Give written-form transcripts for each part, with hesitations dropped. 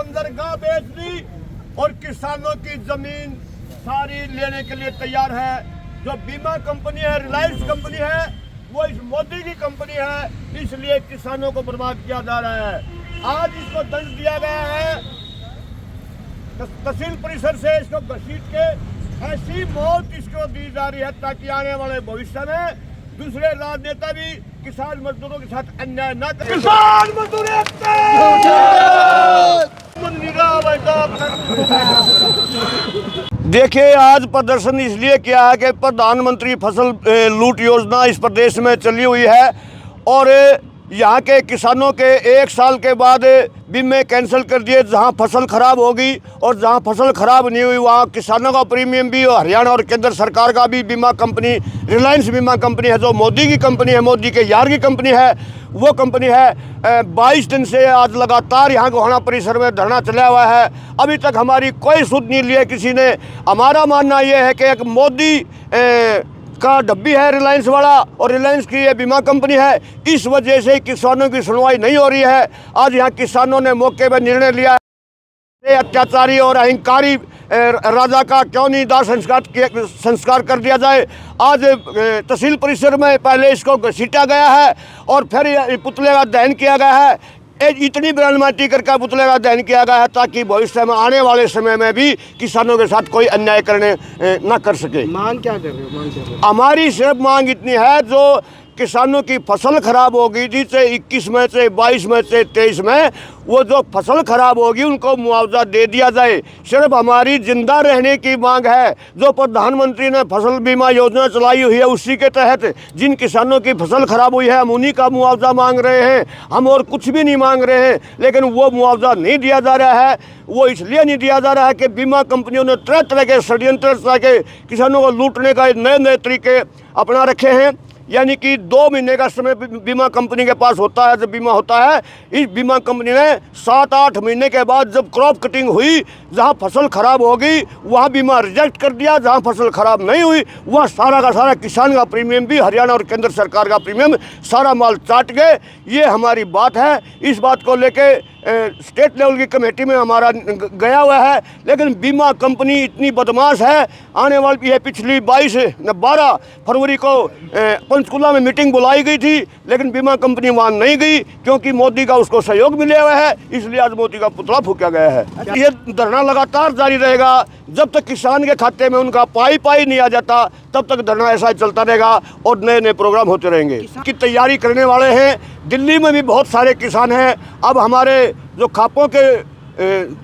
बंदरगाह बेच दी और किसानों की जमीन सारी लेने के लिए तैयार है। जो बीमा कंपनी है, रिलायंस कंपनी है, वो इस मोदी की कंपनी है, इसलिए किसानों को बर्बाद किया जा रहा है। आज इसको दंड दिया गया है तहसील परिसर से, इसको घसीट के ऐसी मौत इसको दी जा रही है ताकि आने वाले भविष्य में दूसरे राजनेता भी किसान मजदूरों के साथ अन्याय न करें। किसान मजदूर देखिए, आज प्रदर्शन इसलिए किया है कि प्रधानमंत्री फसल लूट योजना इस प्रदेश में चली हुई है और यहाँ के किसानों के 1 साल के बाद बीमे कैंसिल कर दिए। जहाँ फसल खराब होगी और जहाँ फसल खराब नहीं हुई वहाँ किसानों का प्रीमियम भी, और हरियाणा और केंद्र सरकार का भी बीमा कंपनी रिलायंस बीमा कंपनी है, जो मोदी की कंपनी है, मोदी के यार की कंपनी है, वो कंपनी है। 22 दिन से आज लगातार यहाँ गोहाना परिसर में धरना चला हुआ है। अभी तक हमारी कोई सुध नहीं ली है किसी ने। हमारा मानना ये है कि एक मोदी का डब्बी है रिलायंस वाला और रिलायंस की ये बीमा कंपनी है, इस वजह से किसानों की सुनवाई नहीं हो रही है। आज यहाँ किसानों ने मौके पर निर्णय लिया है, अत्याचारी और अहंकारी राजा का क्यों नहीं दाह संस्कार कर दिया जाए। आज तहसील परिसर में पहले इसको घसीटा गया है और फिर पुतले का दहन किया गया है। इतनी बरामदी करके पुतले का दहन किया गया है ताकि भविष्य में आने वाले समय में भी किसानों के साथ कोई अन्याय करने न कर सके। मांग क्या कर रहे हो? मांग क्या कर रहे हो? हमारी सिर्फ मांग इतनी है, जो किसानों की फसल खराब होगी थी, चाहे 21 में, चाहे 22 में, चाहे 23 में, वो जो फसल खराब होगी उनको मुआवजा दे दिया जाए। सिर्फ हमारी जिंदा रहने की मांग है। जो प्रधानमंत्री ने फसल बीमा योजना चलाई हुई है उसी के तहत जिन किसानों की फसल खराब हुई है हम उन्हीं का मुआवजा मांग रहे हैं। हम और कुछ भी नहीं मांग रहे हैं, लेकिन वो मुआवजा नहीं दिया जा रहा है। वो इसलिए नहीं दिया जा रहा है कि बीमा कंपनियों ने तरह तरह के षड्यंत्र के किसानों को लूटने का नए नए तरीके अपना रखे हैं। यानी कि 2 महीने का समय बीमा कंपनी के पास होता है, जब बीमा होता है। इस बीमा कंपनी ने 7-8 महीने के बाद जब क्रॉप कटिंग हुई, जहां फसल खराब होगी वहां बीमा रिजेक्ट कर दिया। जहां फसल खराब नहीं हुई वहां सारा का सारा किसान का प्रीमियम भी, हरियाणा और केंद्र सरकार का प्रीमियम, सारा माल चाट गए। ये हमारी बात है। इस बात को लेके स्टेट लेवल की कमेटी में हमारा गया हुआ है, लेकिन बीमा कंपनी इतनी बदमाश है। आने वाली है, पिछली 12 फरवरी को पंचकुला में मीटिंग बुलाई गई थी, लेकिन बीमा कंपनी वहाँ नहीं गई क्योंकि मोदी का उसको सहयोग मिला हुआ है, इसलिए आज मोदी का पुतला फूका गया है। ये धरना लगातार जारी रहेगा जब तक किसान के खाते में उनका पाई नहीं आ जाता, तब तक धरना ऐसा चलता रहेगा और नए नए प्रोग्राम होते रहेंगे। की तैयारी करने वाले हैं। दिल्ली में भी बहुत सारे किसान हैं। अब हमारे जो खापों के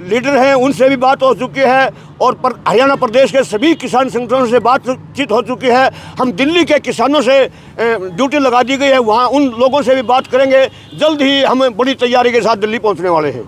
लीडर हैं उनसे भी बात हो चुकी है और हरियाणा प्रदेश के सभी किसान संगठनों से बातचीत हो चुकी है। हम दिल्ली के किसानों से ड्यूटी लगा दी गई है, वहाँ उन लोगों से भी बात करेंगे। जल्द ही हम बड़ी तैयारी के साथ दिल्ली पहुँचने वाले हैं।